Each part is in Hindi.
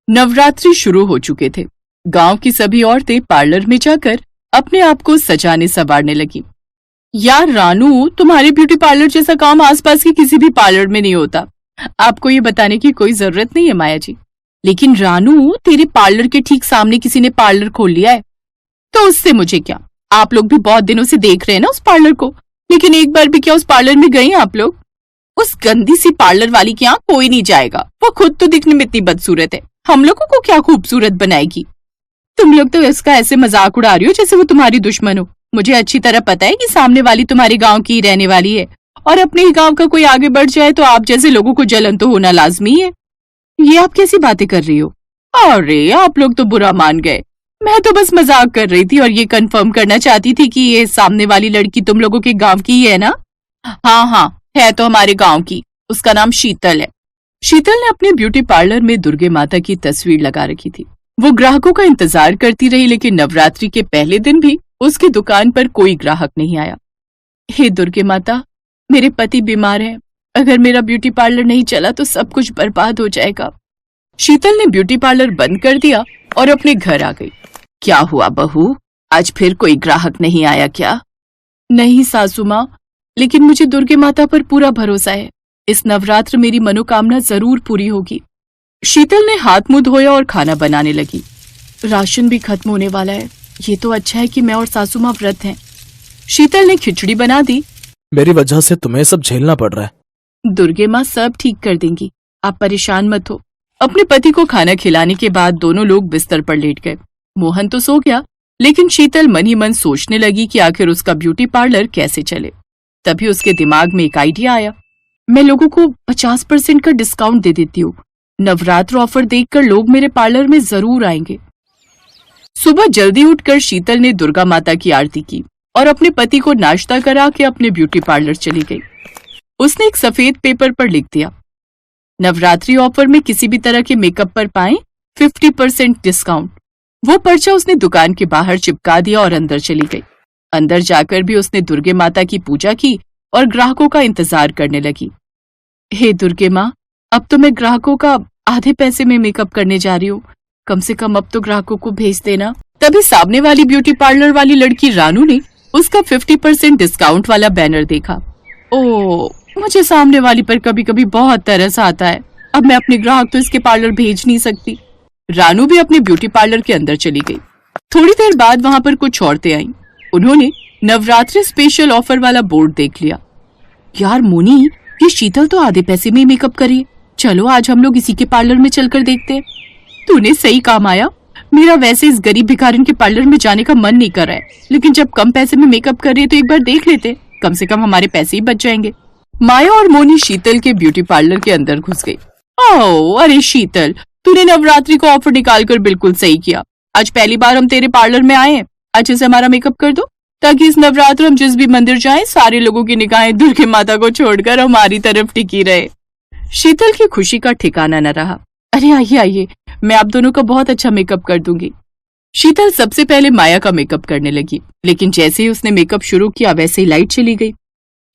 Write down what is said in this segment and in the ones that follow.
नवरात्रि शुरू हो चुके थे। गांव की सभी औरतें पार्लर में जाकर अपने आप को सजाने संवारने लगी। यार रानू, तुम्हारे ब्यूटी पार्लर जैसा काम आसपास के किसी भी पार्लर में नहीं होता। आपको ये बताने की कोई जरूरत नहीं है माया जी। लेकिन रानू, तेरे पार्लर के ठीक सामने किसी ने पार्लर खोल लिया है, तो उससे मुझे क्या? आप लोग भी बहुत दिनों से देख रहे हैं ना उस पार्लर को, लेकिन एक बार भी क्या उस पार्लर में गए आप लोग? उस गंदी सी पार्लर वाली के यहाँ कोई नहीं जाएगा। वो खुद तो दिखने में इतनी बदसूरत है, हम लोगों को क्या खूबसूरत बनाएगी। तुम लोग तो इसका ऐसे मजाक उड़ा रही हो जैसे वो तुम्हारी दुश्मन हो। मुझे अच्छी तरह पता है कि सामने वाली तुम्हारे गांव की ही रहने वाली है, और अपने ही गांव का कोई आगे बढ़ जाए तो आप जैसे लोगों को जलन तो होना लाजमी है। ये आप कैसी बातें कर रही हो? अरे आप लोग तो बुरा मान गए। मैं तो बस मजाक कर रही थी और ये कंफर्म करना चाहती थी कि ये सामने वाली लड़की तुम लोगों के गांव की ही है ना? हाँ, है तो हमारे गांव की। उसका नाम शीतल है। शीतल ने अपने ब्यूटी पार्लर में दुर्गे माता की तस्वीर लगा रखी थी। वो ग्राहकों का इंतजार करती रही, लेकिन नवरात्रि के पहले दिन भी उसकी दुकान पर कोई ग्राहक नहीं आया। हे दुर्गे माता, मेरे पति बीमार हैं। अगर मेरा ब्यूटी पार्लर नहीं चला तो सब कुछ बर्बाद हो जाएगा। शीतल ने ब्यूटी पार्लर बंद कर दिया और अपने घर आ गई। क्या हुआ बहू, आज फिर कोई ग्राहक नहीं आया क्या? नहीं सासू माँ, लेकिन मुझे दुर्गे माता पर पूरा भरोसा है। इस नवरात्र मेरी मनोकामना जरूर पूरी होगी। शीतल ने हाथ मुंह धोया और खाना बनाने लगी। राशन भी खत्म होने वाला है। ये तो अच्छा है कि मैं और सासू माँ व्रत हैं। शीतल ने खिचड़ी बना दी। मेरी वजह से तुम्हें सब झेलना पड़ रहा है। दुर्गे माँ सब ठीक कर देंगी, आप परेशान मत हो। अपने पति को खाना खिलाने के बाद दोनों लोग बिस्तर पर लेट गए। मोहन तो सो गया, लेकिन शीतल मन ही मन सोचने लगी कि आखिर उसका ब्यूटी पार्लर कैसे चले। तभी उसके दिमाग में एक आइडिया आया। मैं लोगों को 50% का डिस्काउंट दे देती हूँ। नवरात्र ऑफर देखकर लोग मेरे पार्लर में जरूर आएंगे। सुबह जल्दी उठकर शीतल ने दुर्गा माता की आरती की और अपने पति को नाश्ता करा के अपने ब्यूटी पार्लर चली गई। उसने एक सफेद पेपर पर लिख दिया, नवरात्रि ऑफर में किसी भी तरह के मेकअप पर पाएं 50% डिस्काउंट। वो पर्चा उसने दुकान के बाहर चिपका दिया और अंदर चली गई। अंदर जाकर भी उसने दुर्गे माता की पूजा की और ग्राहकों का इंतजार करने लगी। हे दुर्गे माँ, अब तो मैं ग्राहकों का आधे पैसे में मेकअप करने जा रही हूँ। कम से कम अब तो ग्राहकों को भेज देना। तभी सामने वाली ब्यूटी पार्लर वाली लड़की रानू ने उसका 50% डिस्काउंट वाला बैनर देखा। ओ, मुझे सामने वाली पर कभी कभी बहुत तरस आता है। अब मैं अपने ग्राहक तो इसके पार्लर भेज नहीं सकती। रानू भी अपने ब्यूटी पार्लर के अंदर चली गई। थोड़ी देर बाद वहां पर कुछ औरतें आईं। उन्होंने नवरात्रि स्पेशल ऑफर वाला बोर्ड देख लिया। यार मोनी, ये शीतल तो आधे पैसे में ही मेकअप करी। चलो आज हम लोग इसी के पार्लर में चलकर देखते हैं। तूने सही काम आया। मेरा वैसे इस गरीब भिखारिन के पार्लर में जाने का मन नहीं कर रहा है, लेकिन जब कम पैसे में मेकअप कर रही है तो एक बार देख लेते, कम से कम हमारे पैसे ही बच जाएंगे। माया और मोनी शीतल के ब्यूटी पार्लर के अंदर घुस गई। ओह, अरे शीतल, तूने नवरात्रि को ऑफर निकालकर बिल्कुल सही किया। आज पहली बार हम तेरे पार्लर में आए हैं। अच्छे से हमारा मेकअप कर दो, ताकि इस नवरात्र हम जिस भी मंदिर जाएं सारे लोगों की निगाहें दुर्गे माता को छोड़कर हमारी तरफ टिकी रहे। शीतल की खुशी का ठिकाना न रहा। अरे आइए आइए, मैं आप दोनों का बहुत अच्छा मेकअप कर दूंगी। शीतल सबसे पहले माया का मेकअप करने लगी, लेकिन जैसे ही उसने मेकअप शुरू किया वैसे ही लाइट चली गई।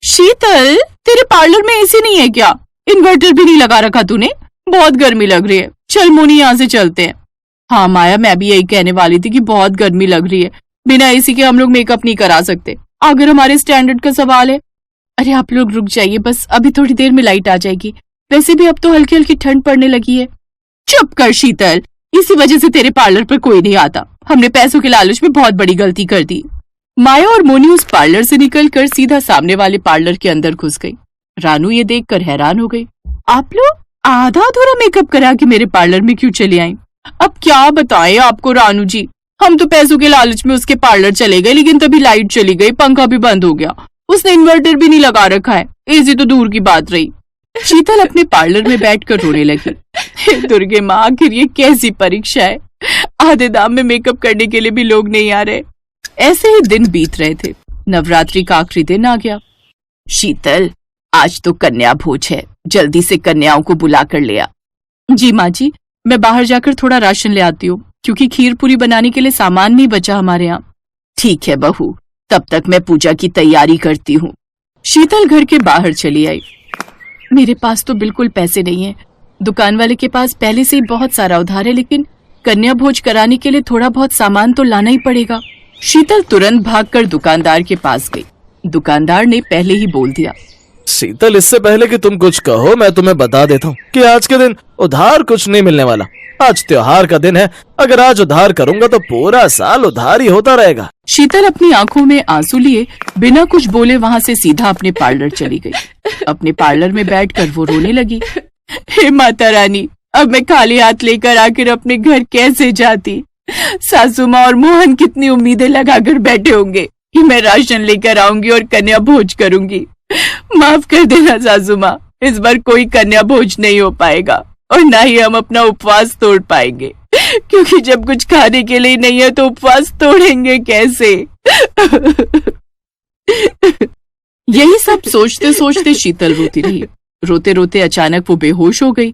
शीतल, तेरे पार्लर में एसी नहीं है क्या? इन्वर्टर भी नहीं लगा रखा तूने? बहुत गर्मी लग रही है। चल मोनी, यहाँ से चलते हैं। हाँ माया, मैं भी यही कहने वाली थी कि बहुत गर्मी लग रही है। बिना एसी के हम लोग मेकअप नहीं करा सकते, अगर हमारे स्टैंडर्ड का सवाल है। अरे आप लोग रुक जाइए, बस अभी थोड़ी देर में लाइट आ जाएगी। वैसे भी अब तो हल्की हल्की ठंड पड़ने लगी है। चुप कर शीतल, इसी वजह से तेरे पार्लर पर कोई नहीं आता। हमने पैसों के लालच में बहुत बड़ी गलती कर दी। माया और मोनी उस पार्लर से निकलकर सीधा सामने वाले पार्लर के अंदर घुस गई। रानू ये देखकर हैरान हो गई। आप लोग आधा अधूरा मेकअप करा के मेरे पार्लर में क्यों चले आई? अब क्या बताएं आपको रानू जी, हम तो पैसों के लालच में उसके पार्लर चले गए, लेकिन तभी लाइट चली गई, पंखा भी बंद हो गया। उसने इन्वर्टर भी नहीं लगा रखा है, एसी तो दूर की बात रही। शीतल अपने पार्लर में बैठकर रोने लगी। हे दुर्गे माँ, आखिर ये कैसी परीक्षा है? आधे दाम में मेकअप करने के लिए भी लोग नहीं आ रहे। ऐसे ही दिन बीत रहे थे। नवरात्रि का आखिरी दिन आ गया। शीतल, आज तो कन्या भोज है, जल्दी से कन्याओं को बुला कर ले आ। जी माँ जी, मैं बाहर जाकर थोड़ा राशन ले आती हूँ, क्योंकि खीर पूरी बनाने के लिए सामान नहीं बचा हमारे यहाँ। ठीक है बहू, तब तक मैं पूजा की तैयारी करती हूँ। शीतल घर के बाहर चली आई। मेरे पास तो बिल्कुल पैसे नहीं है, दुकान वाले के पास पहले से ही बहुत सारा उधार है, लेकिन कन्या भोज कराने के लिए थोड़ा बहुत सामान तो लाना ही पड़ेगा। शीतल तुरंत भागकर दुकानदार के पास गई। दुकानदार ने पहले ही बोल दिया, शीतल, इससे पहले कि तुम कुछ कहो मैं तुम्हें बता देता हूँ कि आज के दिन उधार कुछ नहीं मिलने वाला। आज त्योहार का दिन है, अगर आज उधार करूंगा तो पूरा साल उधार ही होता रहेगा। शीतल अपनी आंखों में आंसू लिए बिना कुछ बोले वहाँ से सीधा अपने पार्लर चली गई। अपने पार्लर में बैठकर वो रोने लगी। हे माता रानी, अब मैं खाली हाथ लेकर आखिर अपने घर कैसे जाती। सासू माँ और मोहन कितनी उम्मीदें लगाकर बैठे होंगे कि मैं राशन लेकर आऊंगी और कन्या भोज करूंगी। माफ कर देना सासू माँ, इस बार कोई कन्या भोज नहीं हो पाएगा और ना ही हम अपना उपवास तोड़ पाएंगे, क्योंकि जब कुछ खाने के लिए नहीं है तो उपवास तोड़ेंगे कैसे। यही सब सोचते सोचते शीतल रोती रही। रोते रोते अचानक वो बेहोश हो गई।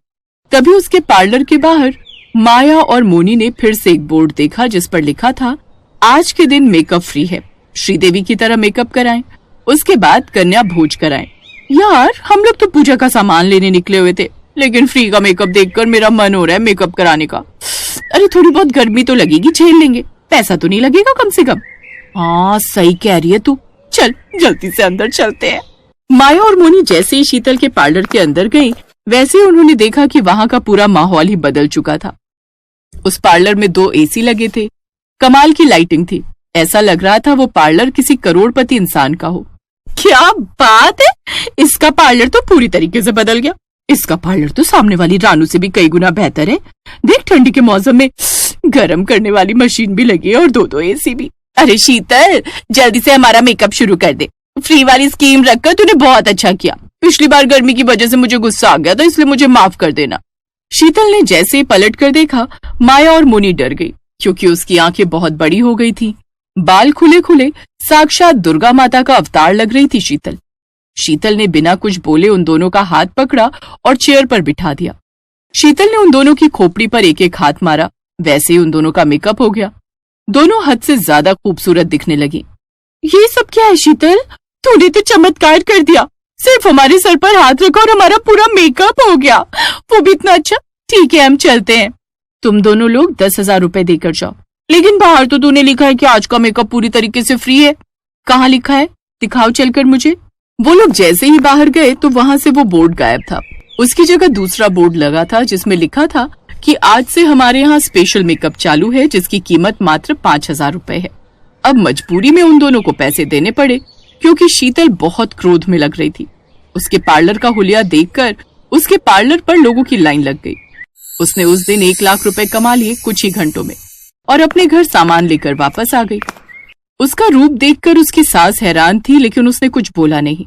तभी उसके पार्लर के बाहर माया और मोनी ने फिर से एक बोर्ड देखा जिस पर लिखा था, आज के दिन मेकअप फ्री है, श्रीदेवी की तरह मेकअप कराएं, उसके बाद कन्या भोज कराएं। यार, हम लोग तो पूजा का सामान लेने निकले हुए थे, लेकिन फ्री का मेकअप देखकर मेरा मन हो रहा है मेकअप कराने का। अरे थोड़ी बहुत गर्मी तो लगेगी, झेल लेंगे, पैसा तो नहीं लगेगा कम से कम। हाँ सही कह रही है तू, चल जल्दी से अंदर चलते हैं। माया और मोनी जैसे ही शीतल के पार्लर के अंदर गई, वैसे ही उन्होंने देखा कि वहाँ का पूरा माहौल ही बदल चुका था। उस पार्लर में 2 एसी लगे थे, कमाल की लाइटिंग थी। ऐसा लग रहा था वो पार्लर किसी करोड़पति इंसान का हो। क्या बात है, इसका पार्लर तो पूरी तरीके से बदल गया। इसका पार्लर तो सामने वाली रानू से भी कई गुना बेहतर है। देख, ठंडी के मौसम में गर्म करने वाली मशीन भी लगी है और 2 एसी भी। अरे शीतल, जल्दी से हमारा मेकअप शुरू कर दे। फ्री वाली स्कीम रखकर तूने बहुत अच्छा किया। पिछली बार गर्मी की वजह से मुझे गुस्सा आ गया था, इसलिए मुझे माफ कर देना। शीतल ने जैसे ही पलट कर देखा, माया और मोनी डर गई, क्योंकि उसकी आंखें बहुत बड़ी हो गई थी। बाल खुले खुले साक्षात दुर्गा माता का अवतार लग रही थी शीतल। शीतल ने बिना कुछ बोले उन दोनों का हाथ पकड़ा और चेयर पर बिठा दिया। शीतल ने उन दोनों की खोपड़ी पर एक एक हाथ मारा, वैसे ही उन दोनों का मेकअप हो गया। दोनों हद से ज्यादा खूबसूरत दिखने लगी। ये सब क्या है शीतल, तूने तो चमत्कार कर दिया। सिर्फ हमारे सर पर हाथ रखा और हमारा पूरा मेकअप हो गया, वो भी इतना अच्छा। ठीक है, हम चलते हैं। तुम दोनों लोग 10,000 रुपए देकर जाओ। लेकिन बाहर तो तूने लिखा है कि आज का मेकअप पूरी तरीके से फ्री है। कहाँ लिखा है, दिखाओ चलकर मुझे। वो लोग जैसे ही बाहर गए तो वहां से वो बोर्ड गायब था। उसकी जगह दूसरा बोर्ड लगा था जिसमें लिखा था कि आज से हमारे यहाँ स्पेशल मेकअप चालू है, जिसकी कीमत मात्र 5,000 रुपए है। अब मजबूरी में उन दोनों को पैसे देने पड़े, क्योंकि शीतल बहुत क्रोध में लग रही थी। उसके पार्लर का हुलिया देखकर उसके पार्लर पर लोगों की लाइन लग गई। उसने उस दिन 1 लाख रुपए कमा लिए कुछ ही घंटों में और अपने घर सामान लेकर वापस आ गई। उसका रूप देखकर उसकी सास हैरान थी, लेकिन उसने कुछ बोला नहीं।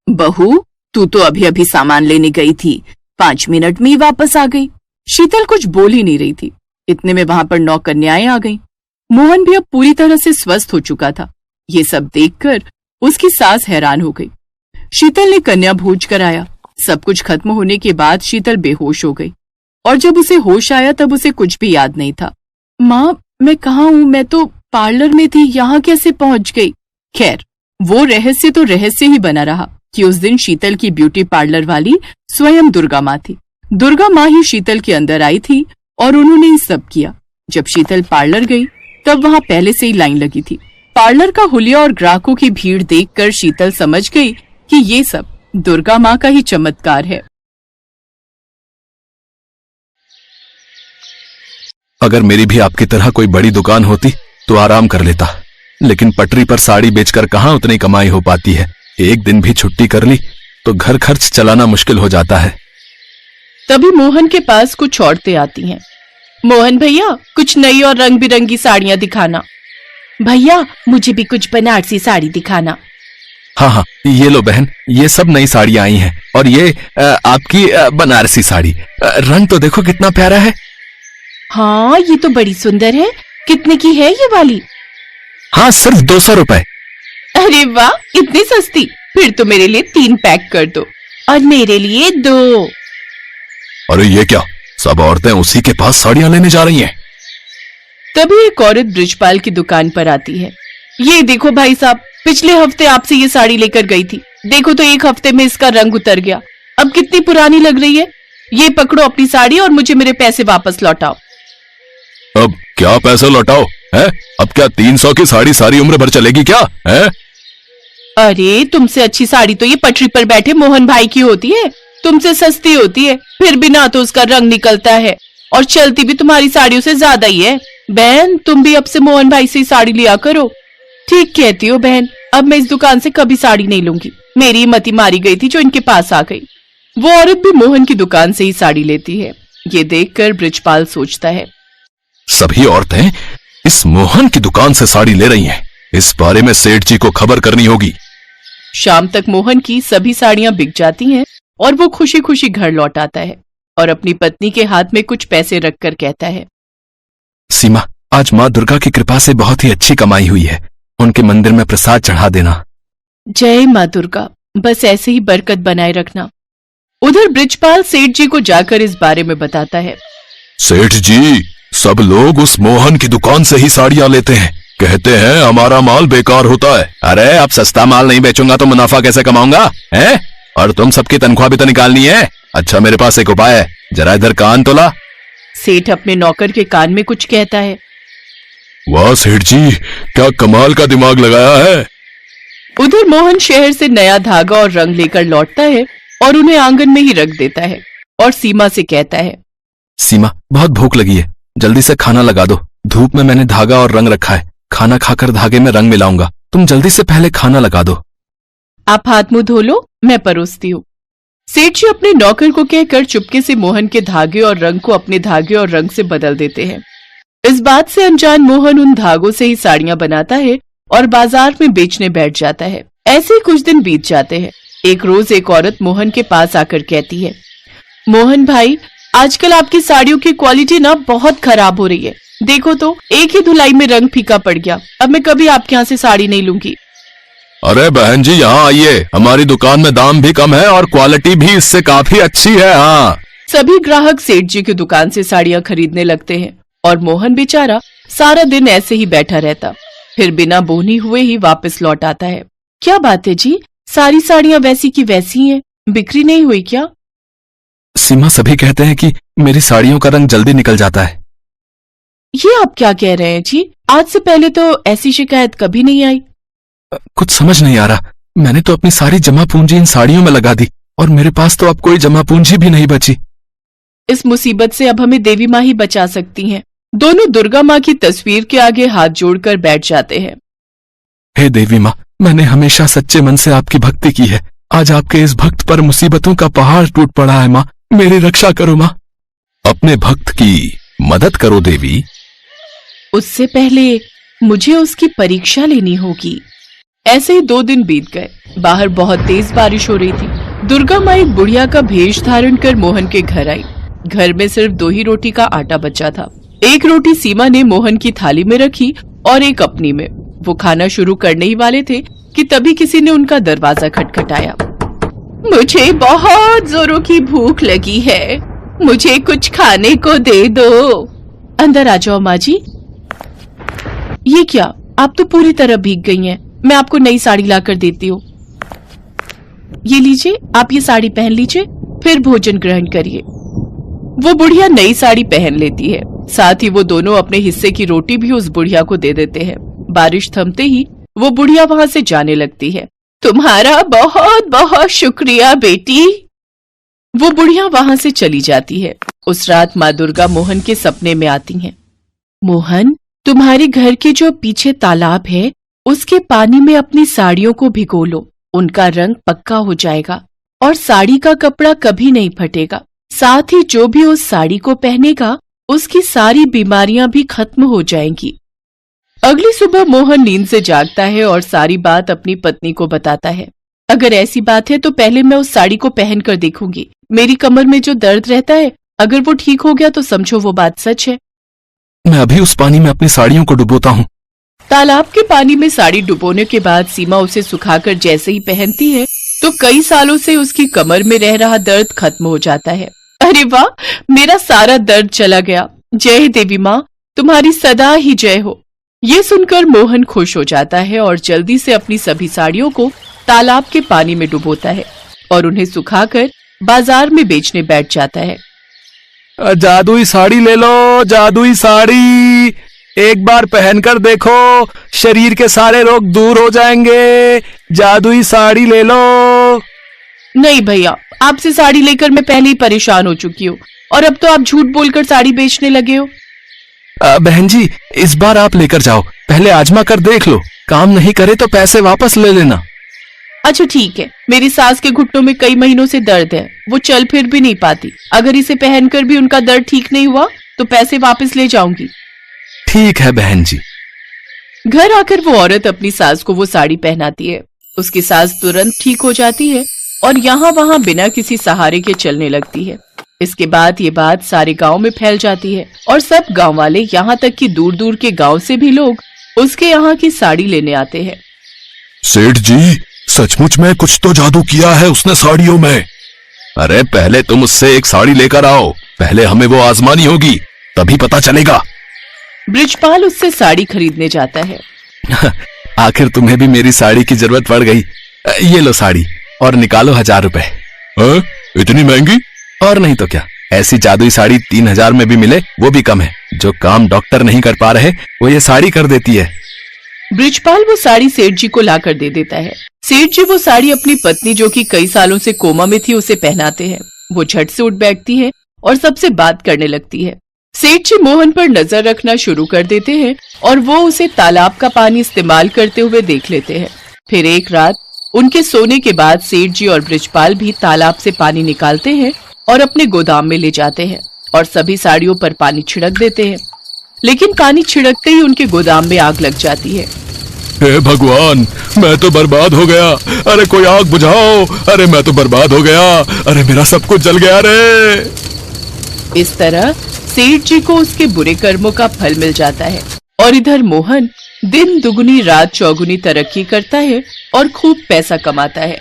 बहू, तू तो अभी अभी सामान लेने गई थी, 5 मिनट में ही वापस आ गई। शीतल कुछ बोल ही नहीं रही थी। इतने में वहां पर 9 कन्याएं आ गईं। मोहन भी अब पूरी तरह से स्वस्थ हो चुका था। ये सब देखकर उसकी सास हैरान हो गई। शीतल ने कन्या भोज कराया। सब कुछ खत्म होने के बाद शीतल बेहोश हो गई और जब उसे होश आया तब उसे कुछ भी याद नहीं था। माँ, मैं कहाँ हूँ? मैं तो पार्लर में थी, यहाँ कैसे पहुंच गई? खैर, वो रहस्य तो रहस्य ही बना रहा कि उस दिन शीतल की ब्यूटी पार्लर वाली स्वयं दुर्गा माँ थी। दुर्गा माँ ही शीतल के अंदर आई थी और उन्होंने ही सब किया। जब शीतल पार्लर गई तब वहाँ पहले से ही लाइन लगी थी। पार्लर का हुलिया और ग्राहकों की भीड़ देखकर शीतल समझ गई कि ये सब दुर्गा माँ का ही चमत्कार है। अगर मेरी भी आपकी तरह कोई बड़ी दुकान होती तो आराम कर लेता, लेकिन पटरी पर साड़ी बेचकर कहाँ उतनी कमाई हो पाती है। एक दिन भी छुट्टी कर ली तो घर खर्च चलाना मुश्किल हो जाता है। तभी मोहन के पास कुछ औरतें आती हैं। मोहन भैया, कुछ नई और रंग बिरंगी साड़ियाँ दिखाना। भैया, मुझे भी कुछ बनारसी साड़ी दिखाना। हाँ हाँ, ये लो बहन, ये सब नई साड़ियाँ आई हैं और ये आपकी बनारसी साड़ी। रंग तो देखो कितना प्यारा है। हाँ, ये तो बड़ी सुंदर है। कितने की है ये वाली? हाँ, सिर्फ 200 रुपए। अरे वाह, इतनी सस्ती। फिर तो मेरे लिए 3 पैक कर दो और मेरे लिए 2। अरे ये क्या, सब औरतें उसी के पास साड़ियाँ लेने जा रही हैं। तभी एक औरत ब्रिजपाल की दुकान पर आती है। ये देखो भाई साहब, पिछले हफ्ते आपसे ये साड़ी लेकर गई थी। देखो तो 1 हफ्ते में इसका रंग उतर गया। अब कितनी पुरानी लग रही है। ये पकड़ो अपनी साड़ी और मुझे मेरे पैसे वापस लौटाओ। अब क्या पैसे लौटाओ है? अब क्या 300 की साड़ी सारी उम्र भर चलेगी क्या है? अरे तुमसे अच्छी साड़ी तो ये पटरी पर बैठे मोहन भाई की होती है, तुमसे सस्ती होती है, फिर भी ना तो उसका रंग निकलता है और चलती भी तुम्हारी साड़ियों से ज्यादा ही है। बहन तुम भी अब से मोहन भाई से ही साड़ी लिया करो। ठीक कहती हो बहन, अब मैं इस दुकान से कभी साड़ी नहीं लूंगी। मेरी मती मारी गई थी जो इनके पास आ गई। वो औरत भी मोहन की दुकान से ही साड़ी लेती है। ये देखकर बृजपाल सोचता है, सभी औरतें इस मोहन की दुकान से साड़ी ले रही हैं। इस बारे में सेठ जी को खबर करनी होगी। शाम तक मोहन की सभी साड़ियां बिक जाती हैं और वो खुशी खुशी घर लौट आता है और अपनी पत्नी के हाथ में कुछ पैसे रखकर कहता है, सीमा, आज माँ दुर्गा की कृपा से बहुत ही अच्छी कमाई हुई है। उनके मंदिर में प्रसाद चढ़ा देना। जय माँ दुर्गा, बस ऐसे ही बरकत बनाए रखना। उधर बृजपाल सेठ जी को जाकर इस बारे में बताता है। सेठ जी, सब लोग उस मोहन की दुकान से ही साड़ियां लेते हैं, कहते हैं हमारा माल बेकार होता है। अरे अब सस्ता माल नहीं बेचूंगा तो मुनाफा कैसे कमाऊंगा हैं? और तुम सबकी तनख्वाह भी तो निकालनी है। अच्छा मेरे पास एक उपाय है, जरा इधर कान तो ला। सेठ अपने नौकर के कान में कुछ कहता है। वाह सेठ जी, क्या कमाल का दिमाग लगाया है। उधर मोहन शहर से नया धागा और रंग लेकर लौटता है और उन्हें आंगन में ही रख देता है और सीमा से कहता है, सीमा, बहुत भूख लगी है, जल्दी से खाना लगा दो। धूप में मैंने धागा और रंग रखा है, खाना खाकर धागे में रंग मिलाऊंगा। तुम जल्दी से पहले खाना लगा दो। आप हाथ मुंह धो लो, मैं परोसती हूँ। सेठ जी अपने नौकर को कहकर चुपके से मोहन के धागे और रंग को अपने धागे और रंग से बदल देते हैं। इस बात से अनजान मोहन उन धागों से ही साड़ियां बनाता है और बाजार में बेचने बैठ जाता है। ऐसे ही कुछ दिन बीत जाते हैं। एक रोज एक औरत मोहन के पास आकर कहती है, मोहन भाई, आजकल आपकी साड़ियों की क्वालिटी ना बहुत खराब हो रही है। देखो तो एक ही धुलाई में रंग फीका पड़ गया। अब मैं कभी आपके यहाँ से साड़ी नहीं लूंगी। अरे बहन जी, यहाँ आइए, हमारी दुकान में दाम भी कम है और क्वालिटी भी इससे काफी अच्छी है। हाँ, सभी ग्राहक सेठ जी की दुकान से साड़ियां खरीदने लगते हैं और मोहन बेचारा सारा दिन ऐसे ही बैठा रहता, फिर बिना बोनी हुए ही वापस लौट आता है। क्या बात है जी, सारी साड़ियां वैसी की वैसी हैं, बिक्री नहीं हुई क्या? सीमा, सभी कहते हैं कि मेरी साड़ियों का रंग जल्दी निकल जाता है। ये आप क्या कह रहे हैं जी? आज से पहले तो ऐसी शिकायत कभी नहीं आई। कुछ समझ नहीं आ रहा। मैंने तो अपनी सारी जमा पूंजी इन साड़ियों में लगा दी और मेरे पास तो अब कोई जमा पूंजी भी नहीं बची। इस मुसीबत से अब हमें देवी माँ ही बचा सकती हैं। दोनों दुर्गा माँ की तस्वीर के आगे हाथ जोड़कर बैठ जाते हैं। हे देवी माँ, मैंने हमेशा सच्चे मन से आपकी भक्ति की है। आज आपके इस भक्त पर मुसीबतों का पहाड़ टूट पड़ा है माँ, मेरी रक्षा करो माँ। अपने भक्त की मदद करो देवी। उससे पहले मुझे उसकी परीक्षा लेनी होगी। ऐसे ही 2 दिन बीत गए। बाहर बहुत तेज बारिश हो रही थी। दुर्गा माँ एक बुढ़िया का भेष धारण कर मोहन के घर आई। घर में सिर्फ 2 ही रोटी का आटा बचा था। एक रोटी सीमा ने मोहन की थाली में रखी और एक अपनी में। वो खाना शुरू करने ही वाले थे कि तभी किसी ने उनका दरवाजा खटखटाया। मुझे बहुत जोरों की भूख लगी है, मुझे कुछ खाने को दे दो। अंदर आ जाओ माँ जी। ये क्या, आप तो पूरी तरह भीग गई हैं। मैं आपको नई साड़ी लाकर देती हूँ। ये लीजिए, आप ये साड़ी पहन लीजिए, फिर भोजन ग्रहण करिए। वो बुढ़िया नई साड़ी पहन लेती है, साथ ही वो दोनों अपने हिस्से की रोटी भी उस बुढ़िया को दे देते हैं। बारिश थमते ही वो बुढ़िया वहां से जाने लगती है। तुम्हारा बहुत बहुत शुक्रिया बेटी। वो बुढ़िया वहां से चली जाती है। उस रात माँ दुर्गा मोहन के सपने में आती हैं। मोहन, तुम्हारे घर के जो पीछे तालाब है उसके पानी में अपनी साड़ियों को भिगो लो, उनका रंग पक्का हो जाएगा और साड़ी का कपड़ा कभी नहीं फटेगा। साथ ही जो भी उस साड़ी को पहनेगा उसकी सारी बीमारियां भी खत्म हो जाएंगी। अगली सुबह मोहन नींद से जागता है और सारी बात अपनी पत्नी को बताता है। अगर ऐसी बात है तो पहले मैं उस साड़ी को पहन कर देखूंगी। मेरी कमर में जो दर्द रहता है, अगर वो ठीक हो गया तो समझो वो बात सच है। मैं अभी उस पानी में अपनी साड़ियों को डुबोता हूँ। तालाब के पानी में साड़ी डुबोने के बाद सीमा उसे सुखाकर जैसे ही पहनती है तो कई सालों से उसकी कमर में रह रहा दर्द खत्म हो जाता है। अरे वाह, मेरा सारा दर्द चला गया। जय देवी माँ, तुम्हारी सदा ही जय हो। ये सुनकर मोहन खुश हो जाता है और जल्दी से अपनी सभी साड़ियों को तालाब के पानी में डुबोता है और उन्हें सुखाकर बाजार में बेचने बैठ जाता है। जादुई साड़ी ले लो, जादुई साड़ी, एक बार पहनकर देखो, शरीर के सारे रोग दूर हो जाएंगे। जादुई साड़ी ले लो। नहीं भैया, आपसे साड़ी लेकर मैं पहले ही परेशान हो चुकी हूँ और अब तो आप झूठ बोलकर साड़ी बेचने लगे हो। बहन जी, इस बार आप लेकर जाओ, पहले आजमा कर देख लो, काम नहीं करे तो पैसे वापस ले लेना। अच्छा ठीक है, मेरी सास के घुटनों में कई महीनों से दर्द है, वो चल फिर भी नहीं पाती। अगर इसे पहनकर भी उनका दर्द ठीक नहीं हुआ तो पैसे वापस ले जाऊंगी। ठीक है बहन जी। घर आकर वो औरत अपनी सास को वो साड़ी पहनाती है। उसकी सास तुरंत ठीक हो जाती है और यहाँ वहाँ बिना किसी सहारे के चलने लगती है। इसके बाद ये बात सारे गांव में फैल जाती है और सब गांव वाले, यहाँ तक कि दूर दूर के गांव से भी लोग उसके यहाँ की साड़ी लेने आते हैं। सेठ जी, सचमुच में कुछ तो जादू किया है उसने साड़ियों में। अरे पहले तुम उससे एक साड़ी लेकर आओ, पहले हमें वो आजमानी होगी, तभी पता चलेगा। ब्रिजपाल उससे साड़ी खरीदने जाता है। आखिर तुम्हें भी मेरी साड़ी की जरूरत पड़ गई। ये लो साड़ी और निकालो 1000 रुपए। इतनी महंगी? और नहीं तो क्या, ऐसी जादुई साड़ी 3000 में भी मिले वो भी कम है। जो काम डॉक्टर नहीं कर पा रहे वो ये साड़ी कर देती है। ब्रिजपाल वो साड़ी सेठ जी को लाकर दे देता है। सेठ जी वो साड़ी अपनी पत्नी, जो कि कई सालों से कोमा में थी, उसे पहनाते हैं। वो झट से उठ बैठती है और सबसे बात करने लगती है। सेठ जी मोहन पर नजर रखना शुरू कर देते हैं और वो उसे तालाब का पानी इस्तेमाल करते हुए देख लेते हैं। फिर एक रात उनके सोने के बाद सेठ जी और ब्रिजपाल भी तालाब से पानी निकालते हैं और अपने गोदाम में ले जाते हैं और सभी साड़ियों पर पानी छिड़क देते हैं। लेकिन पानी छिड़कते ही उनके गोदाम में आग लग जाती है। हे भगवान, मैं तो बर्बाद हो गया। अरे कोई आग बुझाओ, अरे मैं तो बर्बाद हो गया, अरे मेरा सब कुछ जल गया रे। इस तरह सेठ जी को उसके बुरे कर्मों का फल मिल जाता है और इधर मोहन दिन दुगनी रात चौगुनी तरक्की करता है और खूब पैसा कमाता है।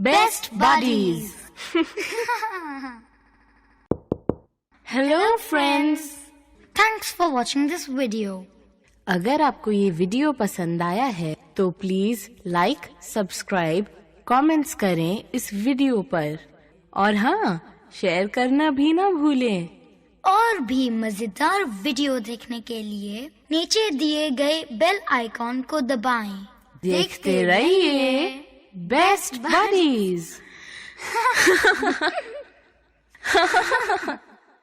Best buddies. Hello friends. Thanks for watching this video. अगर आपको ये वीडियो पसंद आया है तो प्लीज लाइक, सब्सक्राइब, कमेंट्स करें इस वीडियो पर और हाँ, शेयर करना भी ना भूलें। और भी मजेदार वीडियो देखने के लिए नीचे दिए गए बेल आइकॉन को दबाएं। देखते रहिए बेस्ट बडीज।